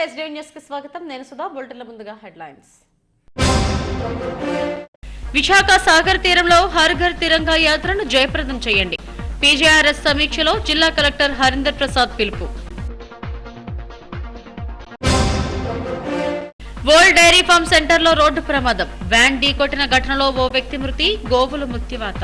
SD news కి స్వాగతం. నేను సుధా. బులెటిన్ల ముందుగా హెడ్లైన్స్. విశాఖ సాగర్ తీరంలో హర్ ఘర్ తిరంగా యాత్రను జయప్రదం చేయండి. పీజీఆర్ఎస్ సమీక్షలో జిల్లా కలెక్టర్ హరీందర్ ప్రసాద్ పిలుపు. వరల్డ్ డైరీ ఫార్మ్ సెంటర్లో రోడ్డు ప్రమాదం. వ్యాన్ ఢీకొట్టిన ఘటనలో ఓ వ్యక్తి మృతి, గోవులు మృత్యువాత.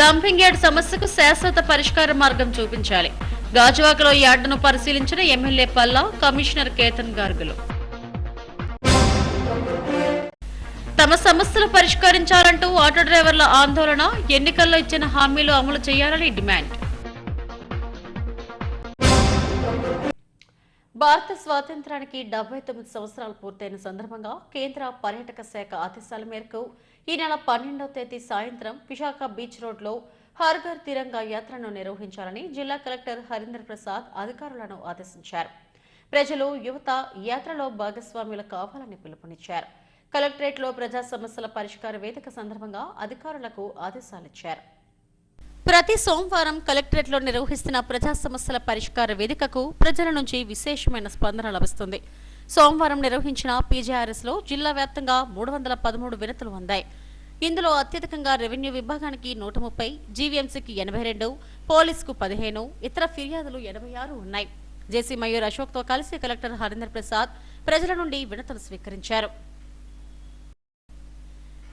డంపింగ్ యార్డ్ సమస్యకు శాశ్వత పరిష్కార మార్గం చూపించాలి. గాజువాకలో యార్డును పరిశీలించిన ఎమ్మెల్యే పల్లా, కమిషనర్ కేతన్ గార్గులు. తమ సమస్యలు పరిష్కరించాలంటూ ఆటో డ్రైవర్ల ఆందోళన. ఎన్నికల్లో ఇచ్చిన హామీలు అమలు చేయాలని డిమాండ్. భారత స్వాతంత్ర్యానికి 79 సంవత్సరాలు పూర్తయిన సందర్భంగా కేంద్ర పర్యాటక శాఖ ఆదేశాల మేరకు ఈ నెల 12వ తేదీ సాయంత్రం విశాఖ బీచ్ రోడ్లో హర్ ఘర్ తిరంగా యాత్రను నిర్వహించాలని జిల్లా కలెక్టర్ హరీందర్ ప్రసాద్ అధికారులను ఆదేశించారు. ప్రజలు, యువత యాత్రలో భాగస్వాములు కావాలని పిలుపునిచ్చారు. కలెక్టరేట్లో ప్రజా సమస్యల పరిష్కార వేదిక సందర్భంగా అధికారులకు ఆదేశాలిచ్చారు. ప్రతి సోమవారం కలెక్టరేట్లో నిర్వహిస్తున్న ప్రజా సమస్యల పరిష్కార వేదికకు ప్రజల నుంచి విశేషమైన స్పందన లభిస్తుంది. సోమవారం నిర్వహించిన పీజీఆర్ఎస్ లో జిల్లా వ్యాప్తంగా 313 వినతులు అందాయి. ఇందులో అత్యధికంగా రెవెన్యూ విభాగానికి 130, జీవీఎంసీకి 82, పోలీసుకు 15, ఇతర ఫిర్యాదులు 86 ఉన్నాయి. జేసీ మయూర్ అశోక్ తో కలిసి కలెక్టర్ హరీందర్ ప్రసాద్ ప్రజల నుండి వినతులు స్వీకరించారు.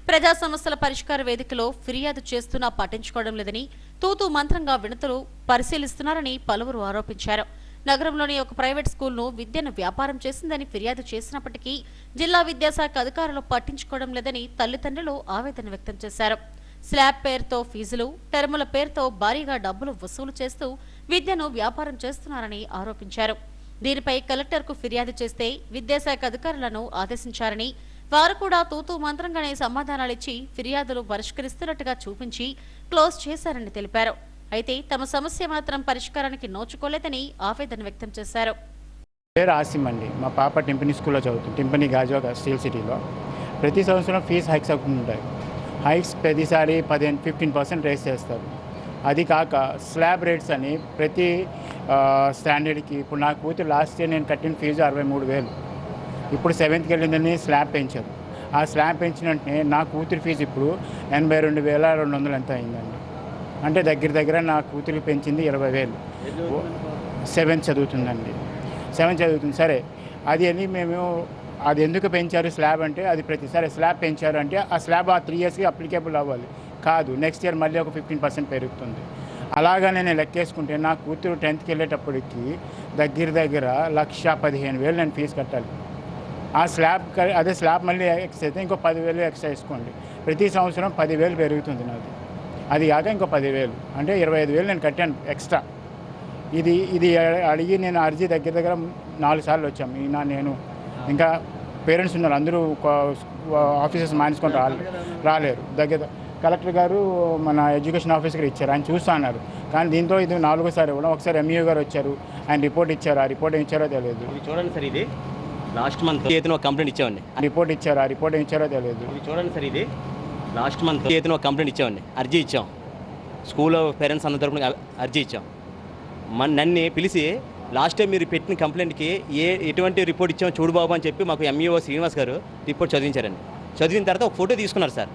ప్రజా సమస్యల పరిష్కార వేదికలో ఫిర్యాదు చేస్తున్నా పట్టించుకోవడం లేదని, తూతూ మంత్రంగా వినతులు పరిశీలిస్తున్నారని పలువురు ఆరోపించారు. నగరంలోని ఒక ప్రైవేట్ స్కూల్ను విద్యను వ్యాపారం చేసిందని ఫిర్యాదు చేసినప్పటికీ జిల్లా విద్యాశాఖ అధికారులు పట్టించుకోవడం లేదని తల్లిదండ్రులు ఆవేదన వ్యక్తం చేశారు. స్లాబ్ పేరుతో ఫీజులు, టర్ముల పేరుతో భారీగా డబ్బులు వసూలు చేస్తూ విద్యను వ్యాపారం చేస్తున్నారని ఆరోపించారు. దీనిపై కలెక్టర్కు ఫిర్యాదు చేస్తే విద్యాశాఖ అధికారులను ఆదేశించారని, వారు కూడా తూతూ మంత్రంగానే సమాధానాలిచ్చి ఫిర్యాదులు పరిష్కరిస్తున్నట్టుగా చూపించి క్లోజ్ చేశారని తెలిపారు. అయితే తమ సమస్య మాత్రం పరిష్కారానికి నోచుకోలేదని ఆవేదన వ్యక్తం చేశారు. పేరు ఆసిమ్ అండి. మా పాప టింపనీ స్కూల్లో చదువుతుంది. టింపనీ గాజువాక స్టీల్ సిటీలో. ప్రతి సంవత్సరం ఫీజు హైక్స్ అవుతుంటాయి. హైక్స్ ప్రతిసారి 15% రేస్ చేస్తారు. అది కాక స్లాబ్ రేట్స్ అని ప్రతి స్టాండర్డ్కి. ఇప్పుడు నా కూతురు లాస్ట్ ఇయర్ నేను కట్టిన ఫీజు 63,000. ఇప్పుడు 7th వెళ్ళిందని స్లాబ్ పెంచారు. ఆ స్లాబ్ పెంచిన వెంటనే నా కూతురు ఫీజు ఇప్పుడు 82,200 ఎంత అయిందండి. అంటే దగ్గర నా కూతురికి పెంచింది 20,000. 7th చదువుతుందండి. 7th చదువుతుంది. సరే, అది అని మేము అది ఎందుకు పెంచారు స్లాబ్ అంటే, అది ప్రతిసారి స్లాబ్ పెంచారు అంటే ఆ స్లాబ్ ఆ 3 yearsకి అప్లికేబుల్ అవ్వాలి. కాదు, నెక్స్ట్ ఇయర్ మళ్ళీ ఒక 15% పెరుగుతుంది. అలాగా నేను లెక్కేసుకుంటే నా కూతురు 10th వెళ్ళేటప్పటికి దగ్గర 1,15,000 నేను ఫీజు కట్టాలి. ఆ స్లాబ్ అదే స్లాబ్ మళ్ళీ ఎక్స్ట్రా అయితే ఇంకో 10,000 ఎక్స్ట్రా వేసుకోండి. ప్రతి సంవత్సరం 10,000 పెరుగుతుంది నాది. అది కాక ఇంకో 10,000 అంటే 25,000 నేను కట్టాను ఎక్స్ట్రా. ఇది అడిగి నేను అర్జీ దగ్గర 4 సార్లు వచ్చాము. నేను ఇంకా పేరెంట్స్ ఉన్నారు, అందరూ ఆఫీసెస్ మానేసుకొని రాలేరు. కలెక్టర్ గారు మన ఎడ్యుకేషన్ ఆఫీసర్కి ఇచ్చారు, ఆయన చూస్తా అన్నారు. కానీ దీంతో ఇది 4సారి ఇవ్వడం. ఒకసారి ఎంఈఓ గారు వచ్చారు, ఆయన రిపోర్ట్ ఇచ్చారు. ఆ రిపోర్ట్ ఏం ఇచ్చారో తెలియదు. చూడండి సార్, ఇది లాస్ట్ మంత్ ఏదైనా ఒక కంప్లైంట్ ఇచ్చామండి. రిపోర్ట్ ఇచ్చారు, ఆ రిపోర్ట్ ఏం ఇచ్చారో తెలియదు. చూడండి సార్, ఇది లాస్ట్ మంత్ ఏదైనా ఒక కంప్లైంట్ ఇచ్చామండి. అర్జీ ఇచ్చాం. స్కూల్లో పేరెంట్స్ అందరి తరపున అర్జీ ఇచ్చాం. నన్ను పిలిచి లాస్ట్ టైం మీరు పెట్టిన కంప్లైంట్కి ఎటువంటి రిపోర్ట్ ఇచ్చామో చూడు బాబు అని చెప్పి మాకు ఎంఈఓ శ్రీనివాస్ గారు రిపోర్ట్ చదివించారండి. చదివిన తర్వాత ఒక ఫోటో తీసుకున్నారు సార్.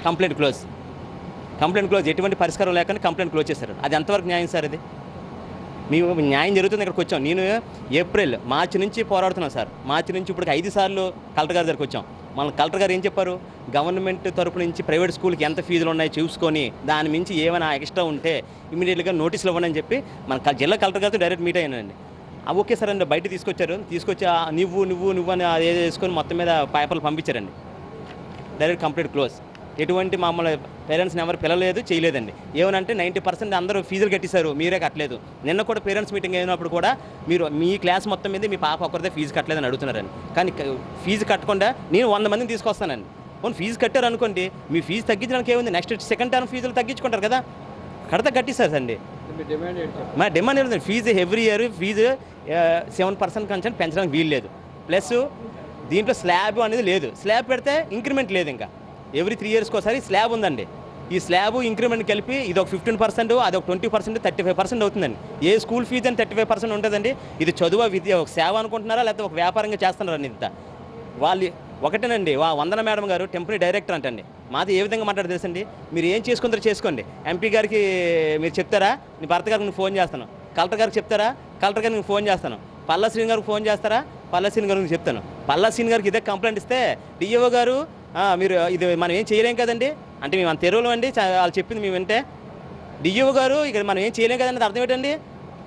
Complaint close. ఎటువంటి పరిష్కారం లేకుండా కంప్లైంట్ క్లోజ్ చేశారు. అది ఎంతవరకు న్యాయం సార్? అది మేము న్యాయం జరుగుతుంది. ఇక్కడికి వచ్చాం. నేను మార్చి నుంచి పోరాడుతున్నాను సార్. మార్చి నుంచి ఇప్పుడు 5 సార్లు కలెక్టర్ గారి దగ్గరికి వచ్చాం. మన కలెక్టర్ గారు ఏం చెప్పారు? గవర్నమెంట్ తరపు నుంచి ప్రైవేట్ స్కూల్కి ఎంత ఫీజులు ఉన్నాయో చూసుకొని దాని మించి ఏమైనా ఎక్స్ట్రా ఉంటే ఇమీడియట్గా నోటీసులు ఇవ్వండి అని చెప్పి మన జిల్లా కలెక్టర్ గారితో డైరెక్ట్ మీట్ అయ్యానండి. ఓకే సార్ అండి, బయట తీసుకొచ్చి నువ్వు అని అది వేసుకొని మొత్తం మీద పేపర్లు పంపించారండి. Direct complete close. ఎటువంటి మమ్మల్ని పేరెంట్స్ని ఎవరు పిలవలేదు, చేయలేదండి. ఏమనంటే 90% అందరూ ఫీజులు కట్టేశారు, మీరే కట్టలేదు. నిన్న కూడా పేరెంట్స్ మీటింగ్ అయినప్పుడు కూడా మీరు మీ క్లాస్ మొత్తం మీద మీ పాప ఒక్కరిదే ఫీజు కట్టలేదని అడుగుతున్నారండి. కానీ ఫీజు కట్టకుండా నేను 100 మందిని తీసుకొస్తానండి. ఫీజు కట్టారు అనుకోండి, మీ ఫీజు తగ్గించడానికి ఏముంది? నెక్స్ట్ సెకండ్ టర్మ్ ఫీజులు తగ్గించుకుంటారు కదా, కడితే కట్టిస్తారు అండి. మా డిమాండ్ ఏంటంటే ఫీజు ఎవ్రీ ఇయర్ ఫీజు 7% కంటే పెంచడానికి వీలు లేదు. ప్లస్ దీంట్లో స్లాబ్ అనేది లేదు. స్లాబ్ పెడితే ఇంక్రిమెంట్ లేదు. ఇంకా ఎవ్రీ 3 yearsకి ఒకసారి స్లాబ్ ఉందండి. ఈ స్లాబ్ ఇంక్రిమెంట్ కలిపి ఇది ఒక 15%, అది ఒక 20%, 35% అవుతుందండి. ఏ స్కూల్ ఫీజు అని 35% ఉంటుందండి. ఇది చదువు విద్య ఒక సేవ అనుకుంటున్నారా, లేకపోతే ఒక వ్యాపారంగా చేస్తున్నారా? ఇంత వాళ్ళు ఒకటేనండి. వందన మేడం గారు టెంపరీ డైరెక్టర్ అంటండి. మాది ఏ విధంగా మాట్లాడదు తెలుసండి. మీరు ఏం చేసుకుంటారో చేసుకోండి. ఎంపీ గారికి మీరు చెప్తారా, నీ భర్త గారికి నేను ఫోన్ చేస్తాను. కలెక్టర్ గారికి చెప్తారా, కలెక్టర్ గారికి నేను ఫోన్ చేస్తాను. పల్లా శ్రీని గారికి ఫోన్ చేస్తారా, పల్లా శ్రీని గారికి చెప్తాను. పల్లా శ్రీని గారికి ఇదే కంప్లైంట్ ఇస్తే డిఓ గారు మీరు ఇది మనం ఏం చేయలేం కదండి అంటే మేము అంత తెరువులు అండి వాళ్ళు చెప్పింది మేము వింటే డిఓ గారు ఇక మనం ఏం చేయలేం కదండి అర్థం ఏంటండి.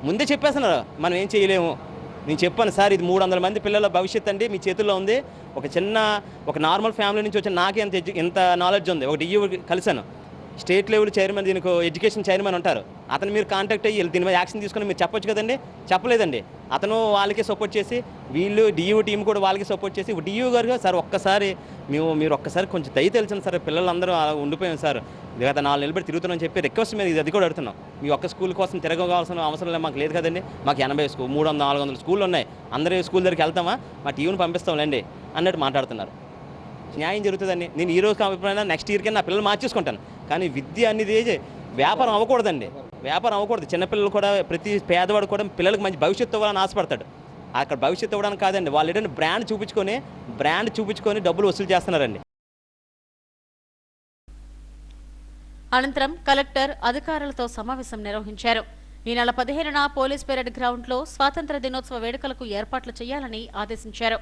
ముందే చెప్పేస్తున్నారు మనం ఏం చేయలేము. నేను చెప్పాను సార్, ఇది 300 మంది పిల్లల భవిష్యత్తు అండి మీ చేతుల్లో ఉంది. ఒక నార్మల్ ఫ్యామిలీ నుంచి వచ్చిన నాకే ఎంత నాలెడ్జ్ ఉంది. ఒక డిఓ కలిసాను, స్టేట్ లెవెల్ చైర్మన్, దీనికి ఎడ్యుకేషన్ చైర్మన్ ఉంటారు. అతను మీరు కాంటాక్ట్ అయ్యి దీని మీద యాక్షన్ తీసుకుని మీరు చెప్పొచ్చు కదండి. చెప్పలేదండి. అతను వాళ్ళకి సపోర్ట్ చేసి, వీళ్ళు డియూ టీం కూడా వాళ్ళకి సపోర్ట్ చేసి, డియూ గారు సార్ ఒక్కసారి మీరు ఒక్కసారి కొంచెం దయ తెలిసింది సార్, పిల్లలందరూ అలా ఉండిపోయాం సార్, గత 4 నెలలు బట్టి తిరుగుతున్నామని చెప్పి రిక్వెస్ట్ మీద అది కూడా అడుగుతున్నాం. మీ ఒక్క స్కూల్ కోసం తిరగవలసిన అవసరం మాకు లేదు కదండి. మాకు 80 300 400 స్కూళ్ళు ఉన్నాయి. అందరూ స్కూల్ దగ్గరికి వెళ్తామా, మా టీవీని పంపిస్తాంలేండి అన్నట్టు మాట్లాడుతున్నారు. న్యాయం జరుగుతుందండి. నేను ఈ రోజు కాకపోయినా నెక్స్ట్ ఇయర్కి నా పిల్లలు మార్చేసుకుంటాను. కానీ విద్య అనేది వ్యాపారం అవ్వకూడదండి. వ్యాపారం అవ్వకూడదు. చిన్నపిల్లలు కూడా, ప్రతి పేదవాడు కూడా పిల్లలకు మంచి భవిష్యత్తు ఇవ్వాలని ఆశపడతాడు. అక్కడ భవిష్యత్తు ఇవ్వడానికి కాదండి, వాళ్ళు ఏంటంటే బ్రాండ్ చూపించుకొని డబ్బులు వసూలు చేస్తున్నారండి. అనంతరం కలెక్టర్ అధికారులతో సమావేశం నిర్వహించారు. ఈ నెల 15న పోలీస్ పెరేడ్ గ్రౌండ్లో స్వాతంత్ర దినోత్సవ వేడుకలకు ఏర్పాట్లు చేయాలని ఆదేశించారు.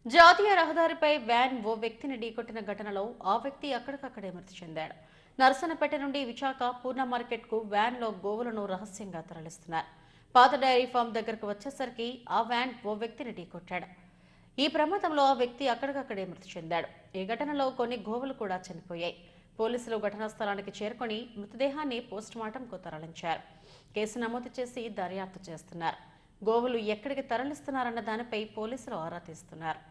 జాతీయ రహదారిపై వ్యాన్ ఓ వ్యక్తిని ఢీకొట్టిన ఘటనలో ఆ వ్యక్తి అక్కడికక్కడే మృతి చెందాడు. నరసన్నపేట నుండి విశాఖ పూర్ణ మార్కెట్కు వ్యాన్లో గోవులను రహస్యంగా తరలిస్తున్నారు. పాత డైరీ ఫామ్ దగ్గరకు వచ్చేసరికి ఆ వ్యాన్ ఓ వ్యక్తిని ఢీకొట్టాడు. ఈ ప్రమాదంలో ఆ వ్యక్తి అక్కడికక్కడే మృతి చెందాడు. ఈ ఘటనలో కొన్ని గోవులు కూడా చనిపోయాయి. పోలీసులు ఘటనా స్థలానికి చేరుకుని మృతదేహాన్ని పోస్టుమార్టంకు తరలించారు. కేసు నమోదు చేసి దర్యాప్తు చేస్తున్నారు. గోవులు ఎక్కడికి తరలిస్తున్నారన్న దానిపై పోలీసులు ఆరా తీస్తున్నారు.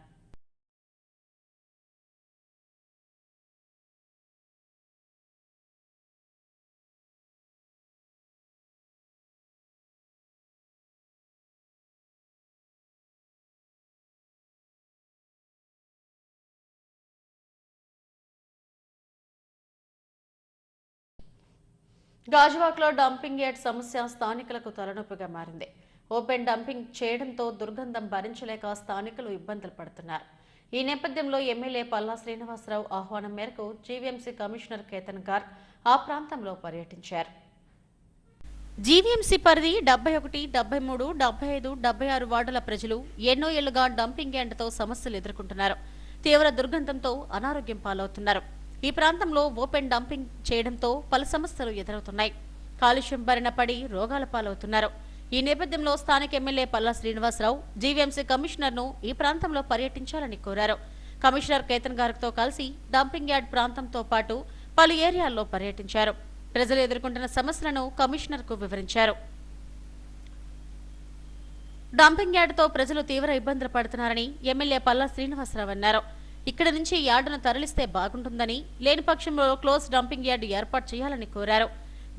గాజువాక్లో డంపింగ్ యార్డ్ సమస్య స్థానికులకు తలనొప్పిగా మారింది. ఓపెన్ డంపింగ్ చేయడంతో దుర్గంధం భరించలేక స్థానికులు ఇబ్బందులు పడుతున్నారు. ఈ నేపథ్యంలో ఎమ్మెల్యే పల్లా శ్రీనివాసరావు ఆహ్వానం మేరకు జీవీఎంసీ కమిషనర్ కేతన్ గార్గ్ ఆ ప్రాంతంలో పర్యటించారు. జీవీఎంసీ పరిధి 71, 73, 75, 76 వార్డుల ప్రజలు ఎన్నో ఏళ్లుగా డంపింగ్ యార్డ్తో సమస్యలు ఎదుర్కొంటున్నారు. తీవ్ర దుర్గంధంతో అనారోగ్యం పాలవుతున్నారు. ఈ ప్రాంతంలో ఓపెన్ డంపింగ్ చేయడంతో పలు సమస్యలు ఎదురవుతున్నాయి. కాలుష్యం బారిన పడి రోగాల పాలవుతున్నారు. ఈ నేపథ్యంలో స్థానిక ఎమ్మెల్యే పల్లా శ్రీనివాసరావు జీవీఎంసీ కమిషనర్ను ఈ ప్రాంతంలో పర్యటించాలని కోరారు. కమిషనర్ కేతన్ గార్గ్తో కలిసి డంపింగ్ యార్డ్ ప్రాంతంతో పాటు పలు ఏరియాల్లో పర్యటించారు. ప్రజలు ఎదుర్కొంటున్న సమస్యలను కమిషనర్కు వివరించారు. డంపింగ్ యార్డుతో ప్రజలు తీవ్ర ఇబ్బందులు పడుతున్నారని ఎమ్మెల్యే పల్లా శ్రీనివాసరావు అన్నారు. ఇక్కడి నుంచి యార్డును తరలిస్తే బాగుంటుందని, లేని పక్షంలో క్లోజ్ డంపింగ్ యార్డు ఏర్పాటు చేయాలని కోరారు.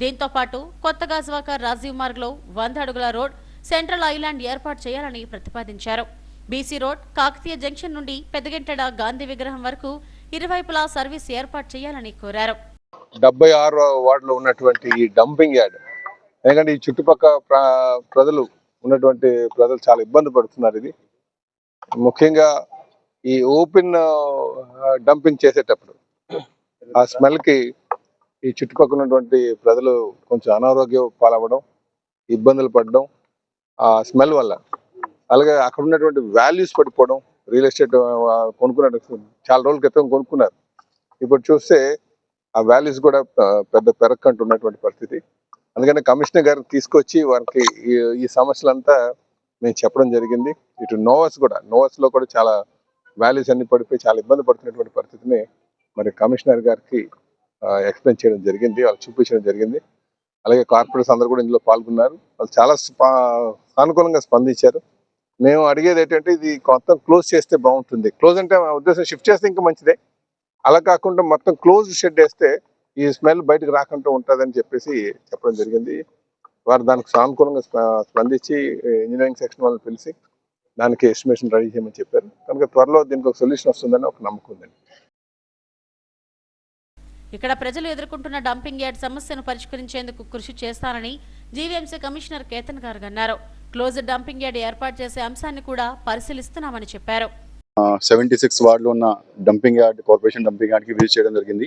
దీంతో పాటు కొత్త గాజువాక రాజీవ్ మార్గ్లో 100 అడుగుల రోడ్, సెంట్రల్ ఐలాండ్ ఏర్పాటు చేయాలని ప్రతిపాదించారు. బీసీ రోడ్, కాకతీయ జంక్షన్ నుండి పెద్దగెంటెడ గాంధీ విగ్రహం వరకు ఇరువైపులా సర్వీస్ ఏర్పాటు చేయాలని కోరారు. 76 వార్డులో ఉన్నటువంటి ఈ డంపింగ్ యార్డ్, ఎందుకంటే ఈ చుట్టుపక్కల ప్రజలు చాలా ఇబ్బంది పడుతున్నారు. ఇది ముఖ్యంగా ఈ ఓపెన్ డంపింగ్ చేసేటప్పుడు ఆ స్మెల్కి ఈ చుట్టుపక్కల ఉన్నటువంటి ప్రజలు కొంచెం అనారోగ్యం పాలవ్వడం, ఇబ్బందులు పడడం ఆ స్మెల్ వల్ల. అలాగే అక్కడ ఉన్నటువంటి వాల్యూస్ పడిపోవడం. రియల్ ఎస్టేట్ కొనుక్కున్నట్టు చాలా రోజుల క్రితం కొనుక్కున్నారు, ఇప్పుడు చూస్తే ఆ వాల్యూస్ కూడా పెద్ద పెరక్కంటున్నటువంటి పరిస్థితి. అందుకని కమిషనర్ గారిని తీసుకొచ్చి వారికి ఈ సమస్యలంతా మేము చెప్పడం జరిగింది. ఇటు నోవస్ లో కూడా చాలా వాల్యూస్ అన్ని పడిపోయి చాలా ఇబ్బంది పడుతున్నటువంటి పరిస్థితిని మరి కమిషనర్ గారికి ఎక్స్ప్లెయిన్ చేయడం జరిగింది, వాళ్ళు చూపించడం జరిగింది. అలాగే కార్పొరేట్స్ అందరూ కూడా ఇందులో పాల్గొన్నారు. వాళ్ళు చాలా సానుకూలంగా స్పందించారు. మేము అడిగేది ఏంటంటే ఇది మొత్తం క్లోజ్ చేస్తే బాగుంటుంది. క్లోజ్ అంటే ఉద్దేశం షిఫ్ట్ చేస్తే ఇంకా మంచిదే. అలా కాకుండా మొత్తం క్లోజ్ షెడ్ వేస్తే ఈ స్మెల్ బయటకు రాకుండా ఉంటుందని చెప్పేసి చెప్పడం జరిగింది. వారు దానికి సానుకూలంగా స్పందించి ఇంజనీరింగ్ సెక్షన్ వాళ్ళని పిలిచి దానికి ఎస్టిమేషన్ రెడీ చేయమని చెప్పారు. కనుక త్వరలో దీనికి ఒక సొల్యూషన్ వస్తుందని ఒక నమ్మకం ఉందండి. ఇక్కడ ప్రజలు ఎదుర్కొంటున్న డంపింగ్ యార్డ్ సమస్యను పరిష్కరించేందుకు కృషి చేస్తానని జీవీఎంసీ కమిషనర్ కేతన్ గారు అన్నారు. క్లోజ్డ్ డంపింగ్ యార్డ్ ఏర్పాటు చేసే అంశాన్ని కూడా పరిశీలిస్తున్నామని చెప్పారు. 76 వార్డులో ఉన్న డంపింగ్ యార్డ్, కార్పొరేషన్ డంపింగ్ యార్డ్కి విజిట్ చేయడం జరిగింది.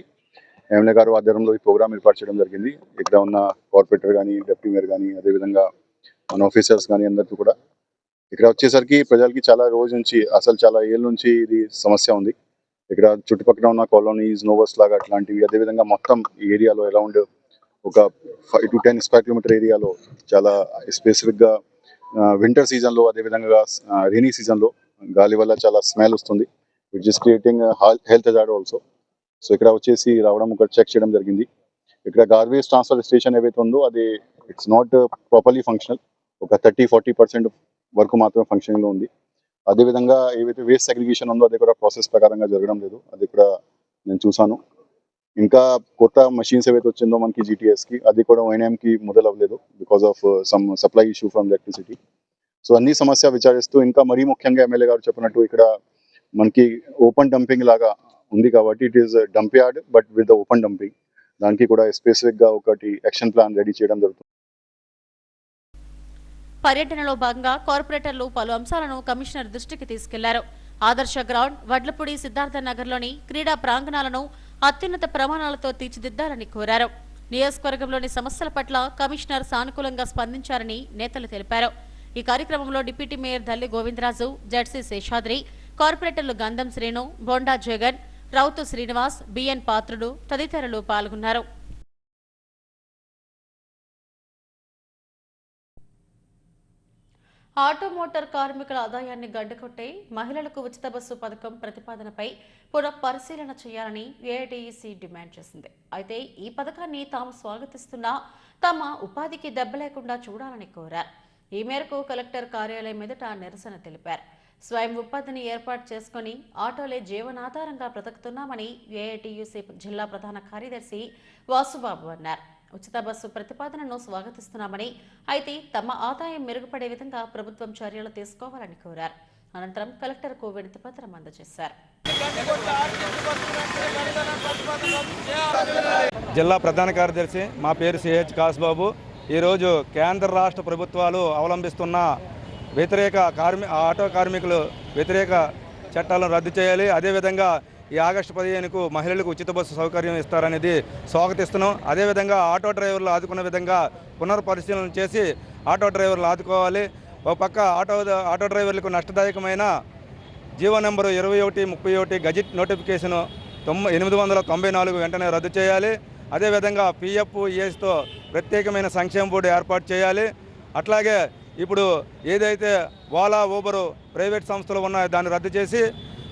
ఎమ్మెల్యే గారు ఆధ్వర్యంలో ఈ ప్రోగ్రామ్ ఏర్పాటు చేయడం జరిగింది. ఇక్కడ ఉన్న కార్పొరేటర్ కానీ, డిప్యూటీ మేయర్ కానీ, అదేవిధంగా మన ఆఫీసర్స్ కానీ అందరికీ కూడా ఇక్కడ వచ్చేసరికి ప్రజలకి చాలా రోజు నుంచి, అసలు చాలా ఏళ్ళ నుంచి ఇది సమస్య ఉంది. ఇక్కడ చుట్టుపక్కల ఉన్న కాలనీస్, నోవర్స్ లాగా అట్లాంటివి, అదేవిధంగా మొత్తం ఈ ఏరియాలో అరౌండ్ ఒక 5 to 10 స్క్వేర్ కిలోమీటర్ ఏరియాలో చాలా స్పెసిఫిక్గా వింటర్ సీజన్లో, అదేవిధంగా రెయినీ సీజన్లో గాలి వల్ల చాలా స్మెల్ వస్తుంది. Which is creating health hazard also. So ఇక్కడ వచ్చేసి రావడం, ఇక్కడ చెక్ చేయడం జరిగింది. ఇక్కడ గార్బేజ్ ట్రాన్స్ఫర్ స్టేషన్ ఏవైతే ఉందో అది ఇట్స్ నాట్ ప్రాపర్లీ ఫంక్షనల్. ఒక 30-40% వరకు మాత్రమే ఫంక్షనింగ్లో ఉంది. అదేవిధంగా ఏవైతే వేస్ట్ సెగ్రిగేషన్ ఉందో అది కూడా ప్రాసెస్ ప్రకారంగా జరగడం లేదు. అది కూడా నేను చూసాను. ఇంకా కొత్త మషీన్స్ ఏవైతే వచ్చిందో మనకి జీటీఎస్కి, అది కూడా ఓఎన్ఎంకి మొదలవ్వలేదు because of some supply issue from electricity. So అన్ని సమస్య విచారిస్తూ, ఇంకా మరీ ముఖ్యంగా ఎమ్మెల్యే గారు చెప్పినట్టు ఇక్కడ మనకి ఓపెన్ డంపింగ్ లాగా ఉంది కాబట్టి it is dump yard but with open dumping. దానికి కూడా స్పెసిఫిక్గా ఒకటి యాక్షన్ ప్లాన్ రెడీ చేయడం జరుగుతుంది. పర్యటనలో భాగంగా కార్పొరేటర్లు పలు అంశాలను కమిషనర్ దృష్టికి తీసుకెళ్లారు. ఆదర్శ గ్రౌండ్, వడ్లపూడి, సిద్ధార్థ నగర్లోని క్రీడా ప్రాంగణాలను అత్యున్నత ప్రమాణాలతో తీర్చిదిద్దాలని కోరారు. నియోజకవర్గంలోని సమస్యల పట్ల కమిషనర్ సానుకూలంగా స్పందించారని నేతలు తెలిపారు. ఈ కార్యక్రమంలో డిప్యూటీ మేయర్ దల్లి గోవిందరాజు, జడ్సీ శేషాద్రి, కార్పొరేటర్లు గంధం శ్రీను, బొండా జగన్, రౌతు శ్రీనివాస్, బిఎన్ పాత్రుడు తదితరులు పాల్గొన్నారు. ఆటో మోటార్ కార్మికుల ఆదాయాన్ని గడ్డకొట్టే మహిళలకు ఉచిత బస్సు పథకం ప్రతిపాదనపై పునఃపరిశీలన చేయాలని ఏఐటీయూసీ డిమాండ్ చేసింది. అయితే ఈ పథకాన్ని తాము స్వాగతిస్తున్నా తమ ఉపాధికి దెబ్బ లేకుండా చూడాలని కోరారు. ఈ మేరకు కలెక్టర్ కార్యాలయం ఎదుట నిరసన తెలిపారు. స్వయం ఉపాధిని ఏర్పాటు చేసుకుని ఆటోలే జీవనాధారంగా బ్రతుకుతున్నామని ఏఐటీయూసీ జిల్లా ప్రధాన కార్యదర్శి వాసుబాబు అన్నారు. ఉచిత బస్సు ప్రతిపాదనను స్వాగతిస్తున్నామని, అయితే తమ ఆదాయం మెరుగుపడే విధంగా ప్రభుత్వం చర్యలు తీసుకోవాలని కోరారు. అనంతరం కలెక్టర్కు వినతి పత్రం అందజేశారు. జిల్లా ప్రధాన కార్యదర్శి, మా పేరు సిహెచ్ కాసుబాబు. ఈరోజు కేంద్ర రాష్ట్ర ప్రభుత్వాలు అవలంబిస్తున్న ఆటో కార్మికులు వ్యతిరేక చట్టాలను రద్దు చేయాలి. అదేవిధంగా ఈ ఆగస్టు 15కు మహిళలకు ఉచిత బస్సు సౌకర్యం ఇస్తారనేది స్వాగతిస్తున్నాం. అదేవిధంగా ఆటో డ్రైవర్లు ఆదుకునే విధంగా పునర్పరిశీలన చేసి ఆటో డ్రైవర్లు ఆదుకోవాలి. ఒక పక్క ఆటో డ్రైవర్లకు నష్టదాయకమైన జీవో నెంబరు 2131 గజెట్ నోటిఫికేషన్ 894 వెంటనే రద్దు చేయాలి. అదేవిధంగా పిఎఫ్, ఈఎస్తో ప్రత్యేకమైన సంక్షేమ బోర్డు ఏర్పాటు చేయాలి. అట్లాగే ఇప్పుడు ఏదైతే ఓలా, ఊబరు ప్రైవేట్ సంస్థలు ఉన్నాయో దాన్ని రద్దు చేసి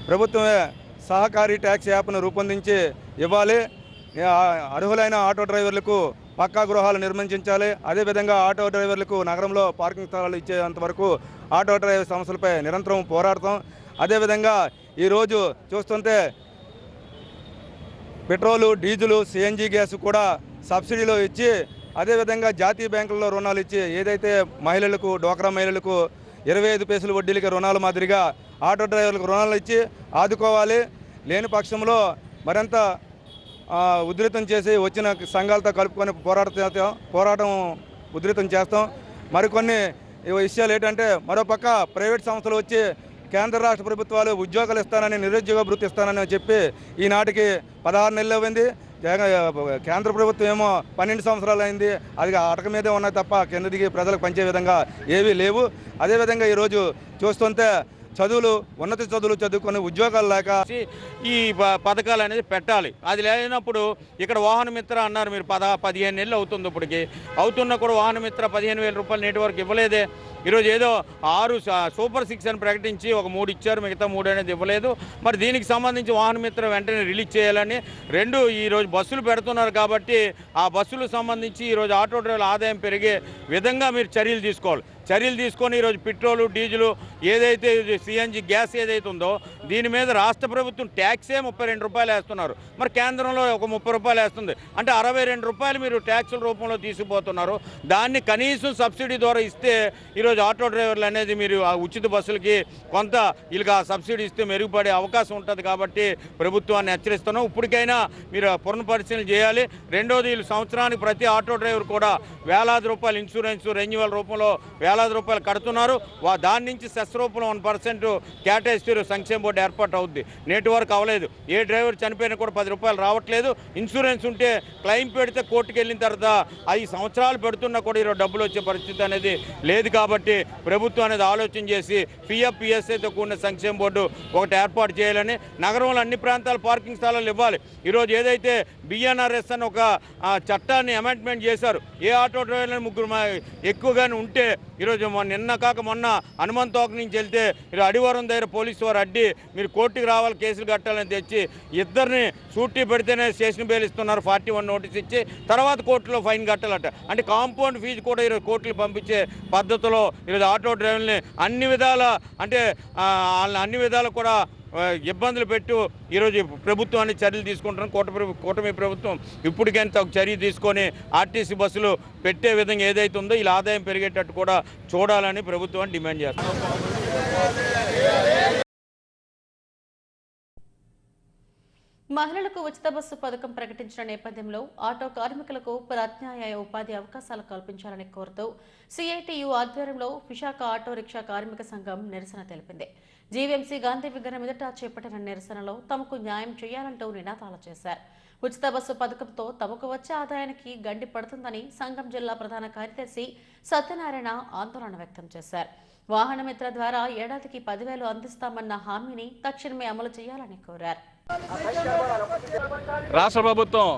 ప్రభుత్వమే సహకారి ట్యాక్సీ యాప్ను రూపొందించి ఇవ్వాలి. అర్హులైన ఆటో డ్రైవర్లకు పక్కా గృహాలు నిర్మించాలి. అదేవిధంగా ఆటో డ్రైవర్లకు నగరంలో పార్కింగ్ స్థలాలు ఇచ్చేంత వరకు ఆటో డ్రైవర్ సమస్యలపై నిరంతరం పోరాడతాం. అదేవిధంగా ఈరోజు చూస్తుంటే పెట్రోలు, డీజిలు, సిఎన్జి గ్యాస్ కూడా సబ్సిడీలో ఇచ్చి, అదేవిధంగా జాతీయ బ్యాంకుల్లో రుణాలు ఇచ్చి, ఏదైతే మహిళలకు, డ్వాక్రా మహిళలకు 25 పైసలు వడ్డీలకి రుణాల మాదిరిగా ఆటో డ్రైవర్లకు రుణాలు ఇచ్చి ఆదుకోవాలి. లేని పక్షంలో మరింత ఉధృతం చేసి వచ్చిన సంఘాలతో కలుపుకొని పోరాటం ఉధృతం చేస్తాం. మరికొన్ని విషయాలు ఏంటంటే, మరోపక్క ప్రైవేట్ సంస్థలు వచ్చి కేంద్ర రాష్ట్ర ప్రభుత్వాలు ఉద్యోగాలు ఇస్తానని, నిరుద్యోగ భృతి ఇస్తానని చెప్పి ఈనాటికి 16 నెలలు అయింది. కేంద్ర ప్రభుత్వం ఏమో 12 సంవత్సరాలు అయింది. అది అటక మీదే ఉన్నాయి తప్ప కింద దిగి ప్రజలకు పంచే విధంగా ఏవీ లేవు. అదేవిధంగా ఈరోజు చూస్తుంటే ఉన్నత చదువులు చదువుకొని ఉద్యోగాలు లేక ఈ పథకాలు అనేది పెట్టాలి. అది లేనప్పుడు ఇక్కడ వాహన మిత్ర అన్నారు, మీరు 15 నెలలు అవుతుంది. ఇప్పటికి అవుతున్నా కూడా వాహన మిత్ర 15,000 రూపాయలు నేటి వరకు ఇవ్వలేదే. ఈరోజు ఏదో 6 సూపర్ 6 అని ప్రకటించి ఒక 3 ఇచ్చారు, మిగతా 3 అనేది ఇవ్వలేదు. మరి దీనికి సంబంధించి వాహన మిత్ర వెంటనే రిలీజ్ చేయాలని, 2 ఈరోజు బస్సులు పెడుతున్నారు కాబట్టి ఆ బస్సులకు సంబంధించి ఈరోజు ఆటో డ్రైవర్ల ఆదాయం పెరిగే విధంగా మీరు చర్యలు తీసుకోవాలి. చర్యలు తీసుకొని ఈరోజు పెట్రోలు డీజిల్ ఏదైతే సిఎన్జి గ్యాస్ ఏదైతే ఉందో దీని మీద రాష్ట్ర ప్రభుత్వం ట్యాక్సే 32 రూపాయలు వేస్తున్నారు. మరి కేంద్రంలో ఒక 30 రూపాయలు వేస్తుంది. అంటే 62 రూపాయలు మీరు ట్యాక్సుల రూపంలో తీసుకుపోతున్నారు. దాన్ని కనీసం సబ్సిడీ ద్వారా ఇస్తే ఈరోజు ఆటో డ్రైవర్లు అనేది మీరు ఆ ఉచిత బస్సులకి కొంత వీళ్ళకి ఆ సబ్సిడీ ఇస్తే మెరుగుపడే అవకాశం ఉంటుంది. కాబట్టి ప్రభుత్వాన్ని హెచ్చరిస్తున్నాం. ఇప్పటికైనా మీరు పునఃపరిశీలన చేయాలి. రెండోది వీళ్ళు సంవత్సరానికి ప్రతి ఆటో డ్రైవర్ కూడా వేలాది రూపాయలు ఇన్సూరెన్స్ రెన్యువల్ రూపంలో వేలాది రూపాయలు కడుతున్నారు. దాని నుంచి సెస్ రూపంలో 1% కేటాయిస్తే సంక్షేమ బోర్డు ఏర్పాటు అవుద్ది. నేటి వరకు అవ్వలేదు. ఏ డ్రైవర్ చనిపోయినా కూడా 10 రూపాయలు రావట్లేదు. ఇన్సూరెన్స్ ఉంటే క్లెయిమ్ పెడితే కోర్టుకు వెళ్ళిన తర్వాత 5 సంవత్సరాలు పెడుతున్నా కూడా ఈరోజు డబ్బులు వచ్చే పరిస్థితి అనేది లేదు. కాబట్టి ప్రభుత్వం అనేది ఆలోచన చేసి పిఎఫ్ పిఎస్ఐతో కూడిన సంక్షేమ బోర్డు ఒకటి ఏర్పాటు చేయాలని, నగరంలో అన్ని ప్రాంతాల పార్కింగ్ స్థలాలు ఇవ్వాలి. ఈరోజు ఏదైతే బిఎన్ఆర్ఎస్ అని ఒక చట్టాన్ని అమెండ్మెంట్ చేశారు. ఏ ఆటో డ్రైవర్లను 3 ఎక్కువగానే ఉంటే ఈరోజు నిన్న కాక మొన్న హనుమంతోక నుంచి వెళ్తే అడివరం దగ్గర పోలీసు వారు అడ్డి మీరు కోర్టుకు రావాలి కేసులు కట్టాలని తెచ్చి ఇద్దరిని షూటీ పెడితేనే స్టేషన్ బెయిల్ ఇస్తున్నారు. 41 నోటీస్ ఇచ్చి తర్వాత కోర్టులో ఫైన్ కట్టాలట. అంటే కాంపౌండ్ ఫీజు కూడా ఈరోజు కోర్టులు పంపించే పద్ధతిలో ఈరోజు ఆటో డ్రైవర్ని అన్ని విధాల అంటే అన్ని విధాలు కూడా ఇబ్బందులు పెట్టు ఈరోజు ప్రభుత్వాన్ని చర్యలు తీసుకుంటున్నాం. కూటమి ప్రభుత్వం ఇప్పటికైనా ఒక చర్య తీసుకొని ఆర్టీసీ బస్సులు పెట్టే విధంగా ఏదైతే ఉందో ఇలా ఆదాయం పెరిగేటట్టు కూడా చూడాలని ప్రభుత్వాన్ని డిమాండ్ చేస్తాం. మహిళలకు ఉచిత బస్సు పథకం ప్రకటించిన నేపథ్యంలో ఆటో కార్మికులకు ప్రత్యామ్నాయ ఉపాధి అవకాశాలు కల్పించాలని కోరుతూ సిఐటియు ఆధ్వర్యంలో విశాఖ ఆటో రిక్షా కార్మిక సంఘం నిరసన తెలిపింది. జీవీఎంసీ గాంధీ విగ్రహం ఎదుట చేపట్టిన నిరసనలో తమకు న్యాయం చేయాలంటూ నినాదాలు చేశారు. ఉచిత బస్సు పథకంతో తమకు వచ్చే ఆదాయానికి గండి పడుతుందని సంఘం జిల్లా ప్రధాన కార్యదర్శి సత్యనారాయణ ఆందోళన వ్యక్తం చేశారు. వాహన మిత్ర ద్వారా ఏడాదికి 10,000 అందిస్తామన్న హామీని తక్షణమే అమలు చేయాలని కోరారు. రాష్ట్ర ప్రభుత్వం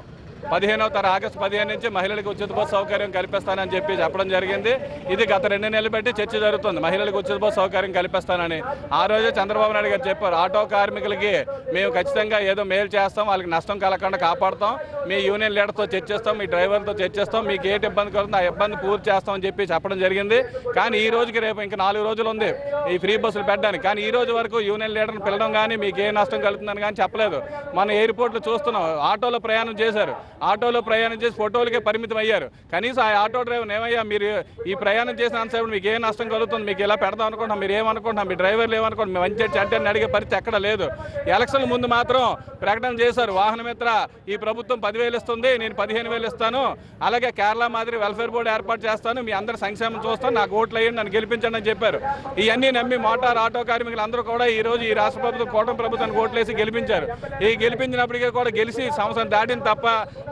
15వ ఆగస్టు 15 నుంచి మహిళలకు ఉచిత బస్సు సౌకర్యం కల్పిస్తానని చెప్పి చెప్పడం జరిగింది. ఇది గత 2 నెలలు బట్టి చర్చ జరుగుతుంది. మహిళలకు ఉచిత బస్సు సౌకర్యం కల్పిస్తానని ఆ రోజే చంద్రబాబు నాయుడు గారు చెప్పారు. ఆటో కార్మికులకి మేము ఖచ్చితంగా ఏదో మేలు చేస్తాం, వాళ్ళకి నష్టం కలగకుండా కాపాడుతాం, మీ యూనియన్ లీడర్తో చర్చిస్తాం, మీ డ్రైవర్తో చర్చిస్తాం, మీకు ఏంటి ఇబ్బంది కలుగుతుందో ఆ ఇబ్బంది పూర్తి చేస్తామని చెప్పి చెప్పడం జరిగింది. కానీ ఈ రోజుకి రేపు ఇంకా 4 రోజులు ఉంది ఈ ఫ్రీ బస్సులు పెట్టడానికి. కానీ ఈ రోజు వరకు యూనియన్ లీడర్ని పిలవడం కానీ మీకు ఏ నష్టం కలుగుతుందని కానీ చెప్పలేదు. మన ఎయిర్పోర్ట్లో చూస్తున్నాం, ఆటోలో ప్రయాణం చేశారు, ఆటోలో ప్రయాణం చేసి ఫోటోలకే పరిమితం అయ్యారు. కనీసం ఆ ఆటో డ్రైవర్ ఏమయ్యా మీరు ఈ ప్రయాణం చేసినంతసేపు మీకు ఏ నష్టం కలుగుతుంది, మీకు ఇలా పెడదాం అనుకుంటున్నాం, మీరు ఏమనుకుంటున్నాం, మీ డ్రైవర్లు ఏమనుకుంటున్నాం, మేము మంచి చెడ్డని అడిగే పరిస్థితి ఎక్కడ లేదు. ఎలక్షన్ ముందు మాత్రం ప్రకటన చేశారు, వాహన మిత్ర ఈ ప్రభుత్వం 10,000 ఇస్తుంది, నేను 15,000 ఇస్తాను, అలాగే కేరళ మాదిరి వెల్ఫేర్ బోర్డు ఏర్పాటు చేస్తాను, మీ అందరి సంక్షేమం చూస్తాను, నాకు ఓట్లు వేయండి, నన్ను గెలిపించండి అని చెప్పారు. ఇవన్నీ నమ్మి మోటార్ ఆటో కార్మికులు అందరూ కూడా ఈ రోజు ఈ రాష్ట్ర ప్రభుత్వం కూటమి ప్రభుత్వానికి ఓట్లేసి గెలిపించారు. ఈ గెలిపించినప్పటికీ కూడా గెలిచి సంవత్సరం దాటిన తప్ప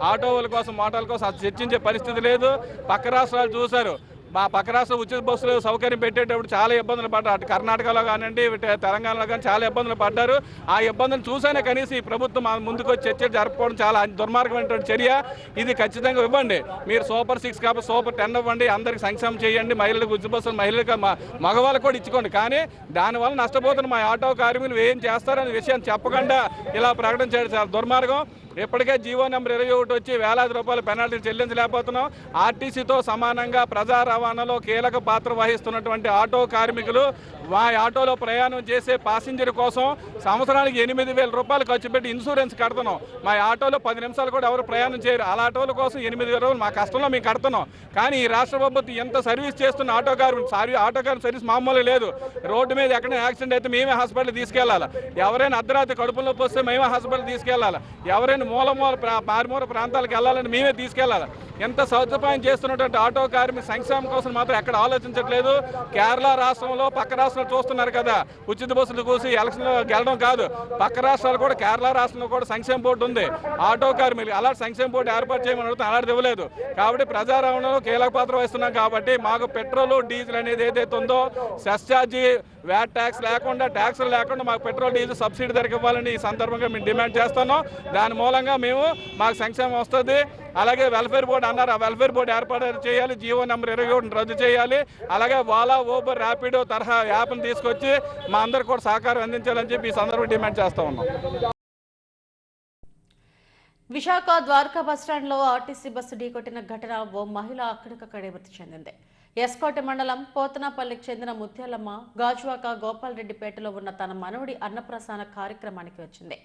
ఆటోల కోసం మోటార్ల కోసం చర్చించే పరిస్థితి లేదు. పక్క రాష్ట్రాలు చూశారు, మా పక్క రాష్ట్రం ఉచిత బస్సులు సౌకర్యం పెట్టేటప్పుడు చాలా ఇబ్బందులు పడ్డారు. అటు కర్ణాటకలో కానివ్వండి, తెలంగాణలో కానీ చాలా ఇబ్బందులు పడ్డారు. ఆ ఇబ్బందులు చూసానే కనీసం ఈ ప్రభుత్వం ముందుకు వచ్చి చర్చలు జరుపుకోవడం చాలా దుర్మార్గమైనటువంటి చర్య. ఇది ఖచ్చితంగా ఇవ్వండి. మీరు సూపర్ 6 కాబట్టి సూపర్ 10 ఇవ్వండి, అందరికి సంక్షేమం చేయండి, మహిళలకు ఉచిత బస్సులు మహిళలకు మగవాళ్ళకు కూడా ఇచ్చుకోండి. కానీ దానివల్ల నష్టపోతున్న మా ఆటో కార్మికులు ఏం చేస్తారనే విషయాన్ని చెప్పకుండా ఇలా ప్రకటన చేయడం చాలా దుర్మార్గం. ఇప్పటికే జీవో నెంబర్ 21 వచ్చి వేలాది రూపాయల పెనాల్టీలు చెల్లించలేకపోతున్నాం. ఆర్టీసీతో సమానంగా ప్రజా రవాణాలో కీలక పాత్ర వహిస్తున్నటువంటి ఆటో కార్మికులు మా ఆటోలో ప్రయాణం చేసే ప్యాసింజర్ కోసం సంవత్సరానికి 8,000 రూపాయలు ఖర్చు పెట్టి ఇన్సూరెన్స్ కడుతున్నాం. మా ఆటోలో 10 నిమిషాలు కూడా ఎవరు ప్రయాణం చేయరు. అలా ఆటోల కోసం 8,000 రూపాయలు మా కష్టంలో మేము కడుతున్నాం. కానీ ఈ రాష్ట్ర ప్రభుత్వం ఎంత సర్వీస్ చేస్తున్న ఆటో కార్మికులు సర్వీస్ మామూలు లేదు. రోడ్డు మీద ఎక్కడైనా యాక్సిడెంట్ అయితే మేమే హాస్పిటల్ తీసుకెళ్లాలి, ఎవరైనా అర్ధరాత్రి కడుపులో పోస్తే మేమే హాస్పిటల్ తీసుకెళ్లాలి, ఎవరైనా మారుమూల ప్రాంతాలకు వెళ్ళాలని మేమే తీసుకెళ్లాలి. ఎంత సౌకర్యం చేస్తున్నటువంటి ఆటో కార్మిక సంక్షేమం కోసం మాత్రం ఎక్కడ ఆలోచించట్లేదు. కేరళ రాష్ట్రంలో పక్క రాష్ట్రంలో చూస్తున్నారు కదా, ఉచిత బస్సులు కూసి ఎలక్షన్లో గెలడం కాదు, పక్క రాష్ట్రాలు కూడా కేరళ రాష్ట్రంలో కూడా సంక్షేమ బోర్డు ఉంది. ఆటో కార్మికులు అలాంటి సంక్షేమ బోర్డు ఏర్పాటు చేయమని అడిగితే అలాంటిది ఇవ్వలేదు. కాబట్టి ప్రజా రవాణాలో కీలక పాత్ర వహిస్తున్నాం. కాబట్టి మాకు పెట్రోల్ డీజిల్ అనేది ఏదైతే ఉందో సెస్ ఛార్జీ వ్యాట్ ట్యాక్స్ లేకుండా ట్యాక్స్లు లేకుండా మాకు పెట్రోల్ డీజిల్ సబ్సిడీ ధరకు ఇవ్వాలని ఈ సందర్భంగా మేము డిమాండ్ చేస్తున్నాం. దాని మూలంగా మాకు సంక్షేమం వస్తుంది. అలాగే వెల్ఫేర్ బోర్డు అన్నారు, ఆ వెల్ఫేర్ బోర్డు ఏర్పాటు చేయాలి, జీవో నెంబర్ 21 రద్దు చేయాలి. అలాగే ఓలా, ఊబర్, ర్యాపిడో తరహా యాప్ను తీసుకొచ్చి మా అందరికి కూడా సహకారం అందించాలని చెప్పి ఈ సందర్భంగా డిమాండ్ చేస్తా ఉన్నాం. విశాఖ ద్వారకా బస్టాండ్లో ఆర్టీసీ బస్సు ఢీకొట్టిన ఘటన ఓ మహిళ అక్కడికక్కడే మృతి చెందింది. ఎస్కోట మండలం పోతనాపల్లికి చెందిన ముత్యాలమ్మ గాజువాక గోపాల్రెడ్డిపేటలో ఉన్న తన మనవడి అన్నప్రసాన కార్యక్రమానికి వచ్చింది.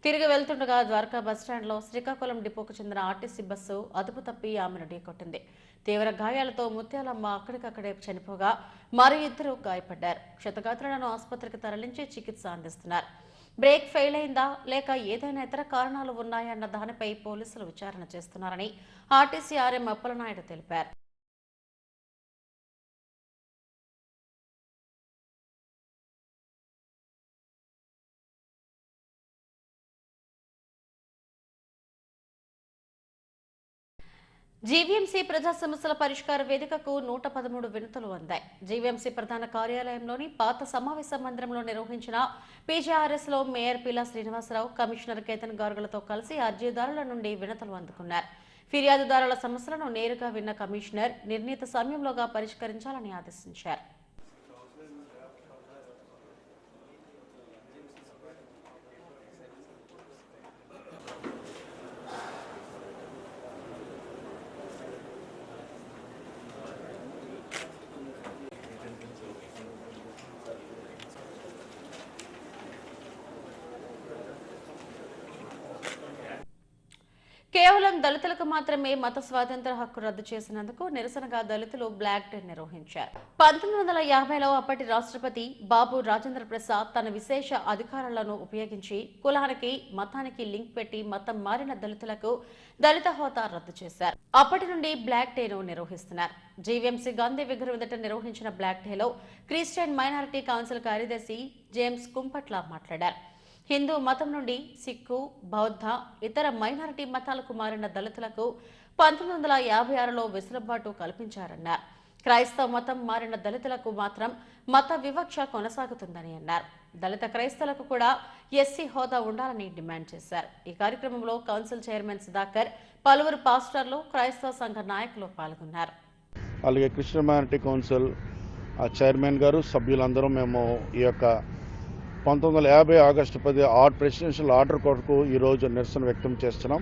తిరిగి వెళ్తుండగా ద్వారకా బస్టాండ్లో శ్రీకాకుళం డిపోకు చెందిన ఆర్టీసీ బస్సు అదుపు తప్పి ఆమెను ఢీకొట్టింది. తీవ్ర గాయాలతో ముత్యాలమ్మ అక్కడికక్కడే చనిపోగా మరో ఇద్దరు గాయపడ్డారు. క్షతగాత్రులను ఆసుపత్రికి తరలించి చికిత్స అందిస్తున్నారు. బ్రేక్ ఫెయిల్ అయిందా లేక ఏదైనా ఇతర కారణాలు ఉన్నాయన్న దానిపై పోలీసులు విచారణ చేస్తున్నారని ఆర్టీసీ ఆర్ఎం అప్పలనాయుడు తెలిపారు. జీవీఎంసీ ప్రజా సమస్యల పరిష్కార వేదికకు 113 వినతులు అందాయి. జీవీఎంసీ ప్రధాన కార్యాలయంలోని పాత సమావేశ మందిరంలో నిర్వహించిన పీజీఆర్ఎస్లో మేయర్ పీలా శ్రీనివాసరావు, కమిషనర్ కేతన్ గార్గులతో కలిసి అర్జీదారుల నుండి వినతులు అందుకున్నారు. ఫిర్యాదుదారుల సమస్యలను నేరుగా విన్న కమిషనర్ నిర్ణీత సమయంలోగా పరిష్కరించాలని ఆదేశించారు. కేవలం దళితులకు మాత్రమే మత స్వాతంత్ర హక్కు రద్దు చేసినందుకు నిరసనగా దళితులు బ్లాక్ డే నిర్వహించారు. 1950లో అప్పటి రాష్ట్రపతి బాబు రాజేంద్ర ప్రసాద్ తన విశేష అధికారాలను ఉపయోగించి కులానికి మతానికి లింక్ పెట్టి మతం మారిన దళితులకు దళిత హోదా రద్దు చేశారు. అప్పటి నుండి బ్లాక్ డేను నిర్వహిస్తున్నారు. జీవీఎంసీ గాంధీ విగ్రహం ఎదుట నిర్వహించిన బ్లాక్ డేలో క్రిస్టియన్ మైనారిటీ కౌన్సిల్ కార్యదర్శి జేమ్స్ కుంపట్ల మాట్లాడారు. హిందూ మతం నుండి సిక్కు, బౌద్ధ, ఇతర మైనారిటీ మతాలకు మారిన దళితులకు 1956లో వెసులుబాటు కల్పించారన్నారు. క్రైస్తవ మతం మారిన దళితులకు మాత్రం మత వివక్ష కొనసాగుతుందని అన్నారు. దళిత క్రైస్తవులకు కూడా ఎస్సీ హోదా ఉండాలని డిమాండ్ చేశారు. ఈ కార్యక్రమంలో కౌన్సిల్ చైర్మన్ సుధాకర్, పలువురు పాస్టర్లు, క్రైస్తవ సంఘ నాయకులు పాల్గొన్నారు. అలాగే క్రిస్టియన్ మైనారిటీ కౌన్సిల్ చైర్మన్ గారు, సభ్యులందరూ మేము ఈ యొక్క 1950 ఆగస్టు 10 ప్రెసిడెన్షియల్ ఆర్డర్ కొరకు ఈరోజు నిరసన వ్యక్తం చేస్తున్నాం.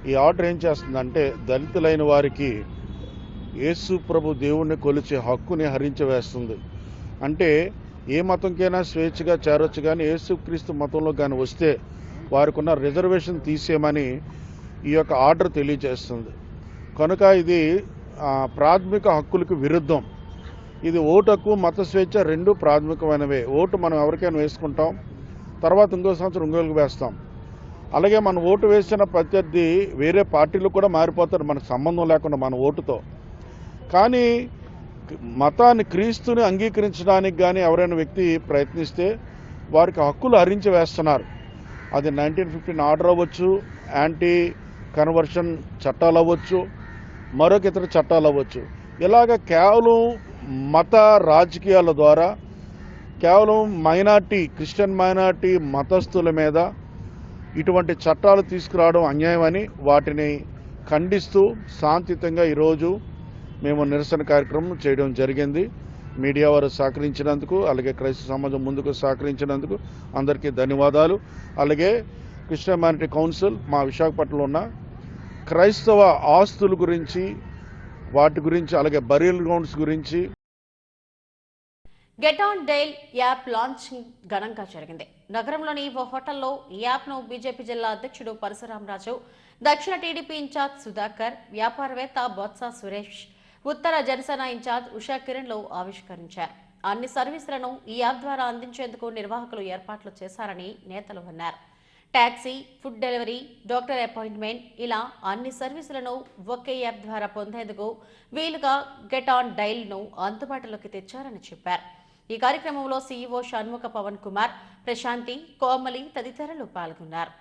ఈ ఆర్డర్ ఏం చేస్తుందంటే దళితులైన వారికి యేసు ప్రభు దేవుణ్ణి కొలిచే హక్కుని హరించివేస్తుంది. అంటే ఏ మతంకైనా స్వేచ్ఛగా చేరొచ్చు, కానీ యేసుక్రీస్తు మతంలో కానీ వస్తే వారికి ఉన్న రిజర్వేషన్ తీసేయమని ఈ యొక్క ఆర్డర్ తెలియజేస్తుంది. కనుక ఇది ప్రాథమిక హక్కులకు విరుద్ధం. ఇది ఓటు హక్కు, మత స్వేచ్ఛ రెండు ప్రాథమికమైనవే. ఓటు మనం ఎవరికైనా వేసుకుంటాం, తర్వాత ఇంకో సంవత్సరం ఇంకోళ్ళకి వేస్తాం. అలాగే మనం ఓటు వేసిన ప్రత్యర్థి వేరే పార్టీలు కూడా మారిపోతారు మనకు సంబంధం లేకుండా మన ఓటుతో. కానీ మతాన్ని, క్రీస్తుని అంగీకరించడానికి కానీ ఎవరైనా వ్యక్తి ప్రయత్నిస్తే వారికి హక్కులు హరించి వేస్తున్నారు. అది 1915 ఆర్డర్ అవ్వచ్చు, యాంటీ కన్వర్షన్ చట్టాలు అవ్వచ్చు, మరొక ఇతర చట్టాలు అవ్వచ్చు. ఇలాగ కేవలం మత రాజకీయాల ద్వారా కేవలం మైనార్టీ, క్రిస్టియన్ మైనార్టీ మతస్థుల మీద ఇటువంటి చట్టాలు తీసుకురావడం అన్యాయమని వాటిని ఖండిస్తూ శాంతియుతంగా ఈరోజు మేము నిరసన కార్యక్రమం చేయడం జరిగింది. మీడియా వారు సహకరించినందుకు, అలాగే క్రైస్తవ సమాజం ముందుకు సహకరించినందుకు అందరికీ ధన్యవాదాలు. అలాగే క్రిస్టియన్ మైనారిటీ కౌన్సిల్ మా విశాఖపట్నంలో ఉన్న క్రైస్తవ ఆస్తుల గురించి, వాటి గురించి, అలాగే బరియల్ గ్రౌండ్స్ గురించి get on dial app launching ఘనంగా జరిగింది. నగరంలోని ఓ హోటల్లో ఈ యాప్ను బీజేపీ జిల్లా అధ్యక్షుడు పరశురామరాజు, దక్షిణ టీడీపీ ఇన్ఛార్జ్ సుధాకర్, వ్యాపారవేత్త బొత్స సురేష్, ఉత్తర జనసేన ఇన్ఛార్జ్ ఉషా కిరణ్లు ఆవిష్కరించారు. అన్ని సర్వీసులను ఈ యాప్ ద్వారా అందించేందుకు నిర్వాహకులు ఏర్పాట్లు చేశారని నేతలు అన్నారు. Taxi, food delivery, doctor appointment, ఇలా అన్ని సర్వీసులను ఒకే యాప్ ద్వారా పొందేందుకు వీలుగా గెట్ ఆన్ డైల్ను అందుబాటులోకి తెచ్చారని చెప్పారు. ఈ కార్యక్రమంలో సీఈఓ షణ్ముఖ పవన్ కుమార్, ప్రశాంతి, కోమలి తదితరులు పాల్గొన్నారు.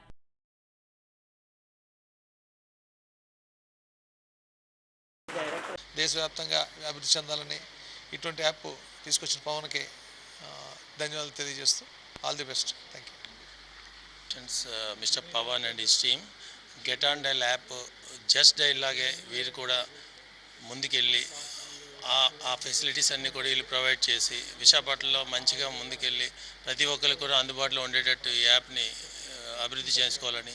దేశవ్యాప్తంగా అభివృద్ధి చెందాలని ఇటువంటి యాప్ తీసుకొచ్చిన పవన్కి ధన్యవాదాలు తెలియజేస్తూ all the best. Thank you. Mister Pavan and his team get on dial app just dial లాగే వీరు కూడా ముందుకెళ్ళి ఆ ఫెసిలిటీస్ అన్నీ కూడా వీళ్ళు ప్రొవైడ్ చేసి విశాఖపట్నంలో మంచిగా ముందుకెళ్ళి ప్రతి ఒక్కరికి కూడా అందుబాటులో ఉండేటట్టు ఈ యాప్ని అభివృద్ధి చేసుకోవాలని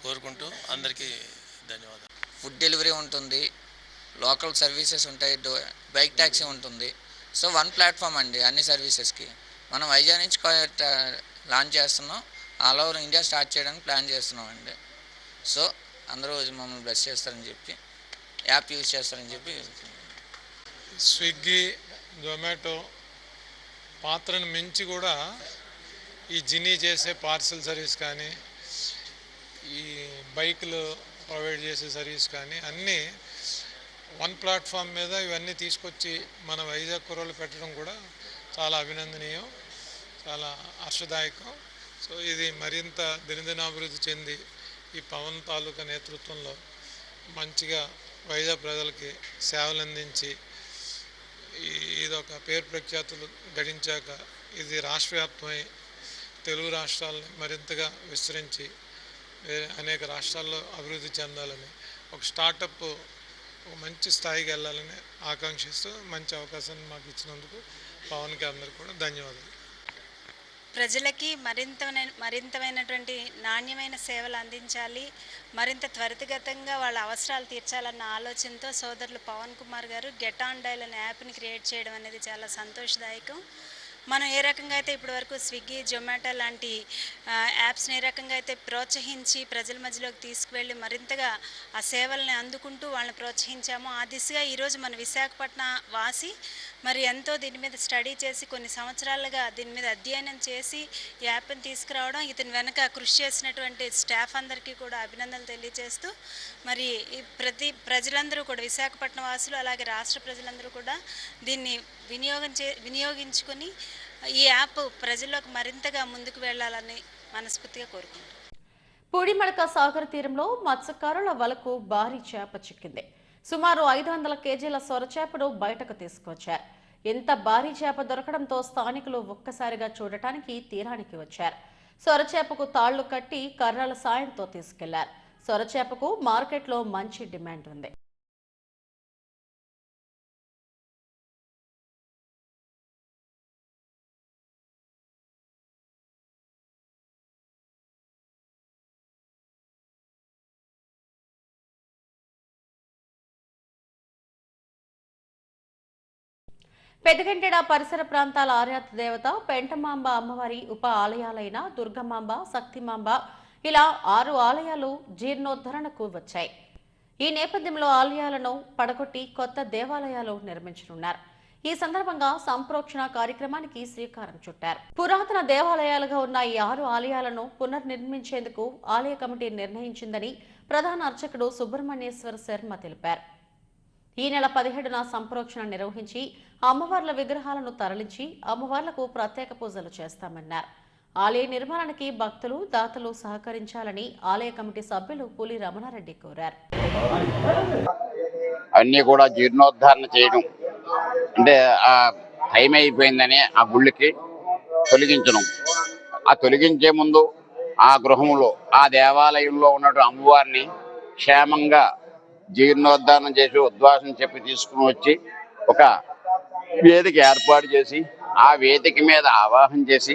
కోరుకుంటూ అందరికీ ధన్యవాదాలు. ఫుడ్ డెలివరీ ఉంటుంది, లోకల్ సర్వీసెస్ ఉంటాయి, బైక్ ట్యాక్సీ ఉంటుంది. సో వన్ ప్లాట్ఫామ్ అండి అన్ని సర్వీసెస్కి. మనం వైజాగ్ నుంచి లాంచ్ చేస్తున్నాం, ఆల్ ఓవర్ ఇండియా స్టార్ట్ చేయడానికి ప్లాన్ చేస్తున్నాం అండి. సో అందరూ మమ్మల్ని బ్లెస్ చేస్తారని చెప్పి, యాప్ యూజ్ చేస్తారని చెప్పి. స్విగ్గీ, జొమాటో పాత్రను మించి కూడా ఈ జినీ చేసే పార్సల్ సర్వీస్ కానీ, ఈ బైకులు ప్రొవైడ్ చేసే సర్వీస్ కానీ అన్నీ వన్ ప్లాట్ఫామ్ మీద ఇవన్నీ తీసుకొచ్చి మన వైజాగ్ కుర్రోళ్ళు పెట్టడం కూడా చాలా అభినందనీయం, చాలా హర్షదాయకం. సో ఇది మరింత దినదినాభివృద్ధి చెంది ఈ పవన్ తాలూకా నేతృత్వంలో మంచిగా వైజాగ్ ప్రజలకి సేవలు అందించి ఇదొక పేరు ప్రఖ్యాతులు గడించాక ఇది రాష్ట్రవ్యాప్తమై తెలుగు రాష్ట్రాలని మరింతగా విస్తరించి అనేక రాష్ట్రాల్లో అభివృద్ధి చెందాలని, ఒక స్టార్టప్ ఒక మంచి స్థాయికి వెళ్ళాలని ఆకాంక్షిస్తూ మంచి అవకాశాన్ని మాకు ఇచ్చినందుకు పవన్కి అందరికీ కూడా ధన్యవాదాలు. ప్రజలకి మరింతమైనటువంటి నాణ్యమైన సేవలు అందించాలి, మరింత త్వరితగతంగా వాళ్ళ అవసరాలు తీర్చాలన్న ఆలోచనతో సోదరులు పవన్ కుమార్ గారు గెట్ ఆన్ డైల్ అనే యాప్ని క్రియేట్ చేయడం అనేది చాలా సంతోషదాయకం. మనం ఏ రకంగా అయితే ఇప్పటివరకు స్విగ్గీ, జొమాటో లాంటి యాప్స్ని ఏ రకంగా అయితే ప్రోత్సహించి ప్రజల మధ్యలోకి తీసుకువెళ్ళి మరింతగా ఆ సేవల్ని అందుకుంటూ వాళ్ళని ప్రోత్సహించామో, ఆ దిశగా ఈరోజు మన విశాఖపట్నం వాసి మరి ఎంతో దీని మీద స్టడీ చేసి కొన్ని సంవత్సరాలుగా దీని మీద అధ్యయనం చేసి ఈ యాప్ని తీసుకురావడం, ఇతని వెనక కృషి చేసినటువంటి స్టాఫ్ అందరికీ కూడా అభినందనలు తెలియజేస్తూ, మరి ప్రజలందరూ కూడా విశాఖపట్నం వాసులు అలాగే రాష్ట్ర ప్రజలందరూ కూడా దీన్ని వినియోగించుకొని ఈ యాప్ ప్రజల్లోకి మరింతగా ముందుకు వెళ్లాలని మనస్ఫూర్తిగా కోరుకుంటున్నాను. పూడిమడక సాగర్ తీరంలో మత్స్యకారుల వలకు భారీ చేప చిక్కింది. సుమారు 500 కేజీల సొరచేపను బయటకు తీసుకొచ్చారు. ఎంత భారీ చేప దొరకడంతో స్థానికులు ఒక్కసారిగా చూడటానికి తీరానికి వచ్చారు. సొరచేపకు తాళ్లు కట్టి కర్రల సాయంతో తీసుకెళ్లారు. సొరచేపకు మార్కెట్లో మంచి డిమాండ్ ఉంది. పెదగంటెడ పరిసర ప్రాంతాల ఆరాధ్య దేవత పెంటమాంబ అమ్మవారి ఉప ఆలయాలైన దుర్గమాంబ, శక్తిమాంబ ఇలా 6 ఆలయాలు జీర్ణోద్ధరణకు వచ్చాయి. ఈ నేపథ్యంలో ఆలయాలను పడగొట్టి కొత్త దేవాలయాలు నిర్మించనున్నారు. ఈ సందర్భంగా సంప్రోక్షణ కార్యక్రమానికి శ్రీకారం చుట్టారు. పురాతన దేవాలయాలుగా ఉన్న ఈ 6 ఆలయాలను పునర్నిర్మించేందుకు ఆలయ కమిటీ నిర్ణయించిందని ప్రధాన అర్చకుడు సుబ్రహ్మణ్యేశ్వర శర్మ తెలిపారు. ఈ నెల 17న సంప్రోక్షణ నిర్వహించి అమ్మవార్ల విగ్రహాలను తరలించి అమ్మవార్లకు ప్రత్యేక పూజలు చేస్తామన్నారు. ఆలయ నిర్మాణానికి భక్తులు, దాతలు సహకరించాలని ఆలయ కమిటీ సభ్యులు పులి రమణారెడ్డి కోరారు. అన్నీ కూడా జీర్ణోద్ధరణ చేయడం అంటే ఆ టైం అయిపోయిందని ఆ గుళ్ళకి తొలగించడం. ఆ తొలగించే ముందు ఆ గృహంలో ఆ దేవాలయంలో ఉన్నటువంటి అమ్మవారిని క్షేమంగా జీర్ణోద్ధరణ చేసి ఉద్వాసన చెప్పి తీసుకుని వచ్చి ఒక వేదిక ఏర్పాటు చేసి ఆ వేదిక మీద ఆవాహన చేసి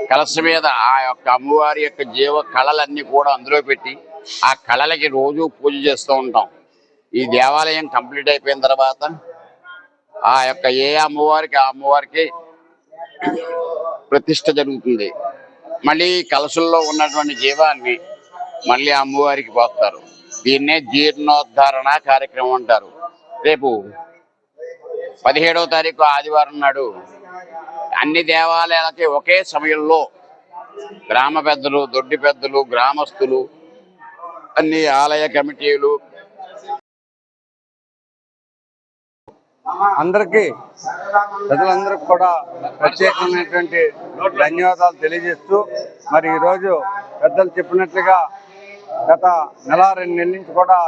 కలశ మీద ఆ యొక్క అమ్మవారి యొక్క జీవ కళలన్నీ కూడా అందులో పెట్టి ఆ కళలకి రోజు పూజ చేస్తూ ఉంటాం. ఈ దేవాలయం కంప్లీట్ అయిపోయిన తర్వాత ఆ యొక్క ఏ అమ్మవారికి ఆ అమ్మవారికి ప్రతిష్ఠ జరుగుతుంది. మళ్ళీ కలశంలో ఉన్నటువంటి జీవాన్ని మళ్ళీ అమ్మవారికి పోస్తారు. దీన్నే జీర్ణోద్ధరణ కార్యక్రమం అంటారు. రేపు 17వ తారీఖు ఆదివారం నాడు అన్ని దేవాలయాలకి ఒకే సమయంలో గ్రామ పెద్దలు, దొడ్డి పెద్దలు, గ్రామస్తులు, అన్ని ఆలయ కమిటీలు అందరికీ ప్రజలందరికీ కూడా ప్రత్యేకమైనటువంటి ధన్యవాదాలు తెలియజేస్తూ, మరి ఈరోజు పెద్దలు చెప్పినట్లుగా గత నెల 2 నెలల నుంచి కూడా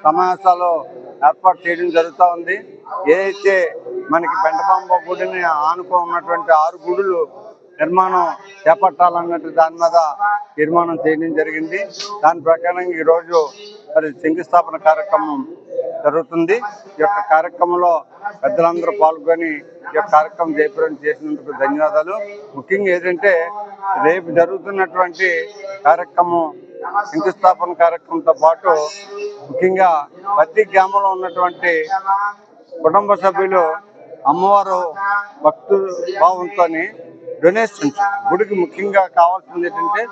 సమావేశాలు ఏర్పాటు చేయడం జరుగుతూ ఉంది. ఏదైతే మనకి పెంటమాంబ గుడిని ఆనుకో ఉన్నటువంటి 6 గుడులు నిర్మాణం చేపట్టాలన్నట్టు దాని మీద తీర్మానం చేయడం జరిగింది. దాని ప్రకారం ఈరోజు మరి శంకుస్థాపన కార్యక్రమం జరుగుతుంది. ఈ యొక్క కార్యక్రమంలో పెద్దలందరూ పాల్గొని ఈ యొక్క కార్యక్రమం జయప్రదం చేసినందుకు ధన్యవాదాలు. ముఖ్యంగా ఏంటంటే రేపు జరుగుతున్నటువంటి కార్యక్రమం శంకుస్థాపన కార్యక్రమంతో పాటు ముఖ్యంగా ప్రతి గ్రామంలో ఉన్నటువంటి కుటుంబ సభ్యులు అమ్మవారు భక్తు భావంతో డొనేషన్స్ గుడికి ముఖ్యంగా కావాల్సింది ఏంటంటే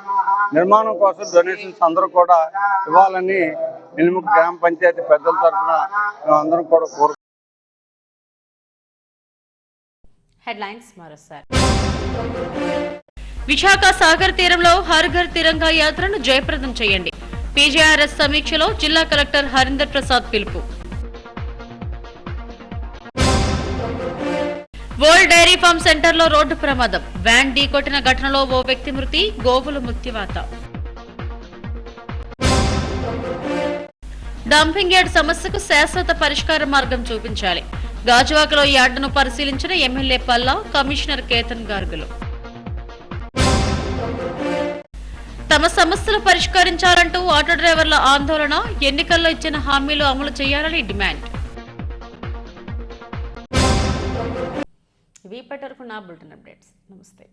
నిర్మాణం కోసం డొనేషన్స్ అందరూ కూడా ఇవ్వాలని నిలుముకు గ్రామ పంచాయతీ పెద్దల తరఫున అందరం కూడా కోరుకుంటున్నాం. హెడ్లైన్స్ మరోసారి. విశాఖ సాగర్ తీరంలో హర్ ఘర్ తిరంగా యాత్రను జయప్రదం చేయండి. పీజీఆర్ఎస్ సమీక్షలో జిల్లా కలెక్టర్ హరీందర్ ప్రసాద్ పిలుపు. వరల్డ్ డైరీ ఫార్మ్ సెంటర్లో రోడ్డు ప్రమాదం. వ్యాన్ ఢీకొట్టిన ఘటనలో ఓ వ్యక్తి మృతి, గోవులు మృత్యువాత. డంపింగ్ యార్డ్ సమస్యకు శాశ్వత పరిష్కార మార్గం చూపించాలి. గాజువాకలో యార్డును పరిశీలించిన ఎమ్మెల్యే పల్లా, కమిషనర్ కేతన్ గార్గులు. తమ సమస్యలు పరిష్కరించాలంటూ ఆటో డ్రైవర్ల ఆందోళన. ఎన్నికల్లో ఇచ్చిన హామీలు అమలు చేయాలని డిమాండ్. ఇవి ఇప్పటి వరకు నా బులెటిన్ అప్డేట్స్. నమస్తే.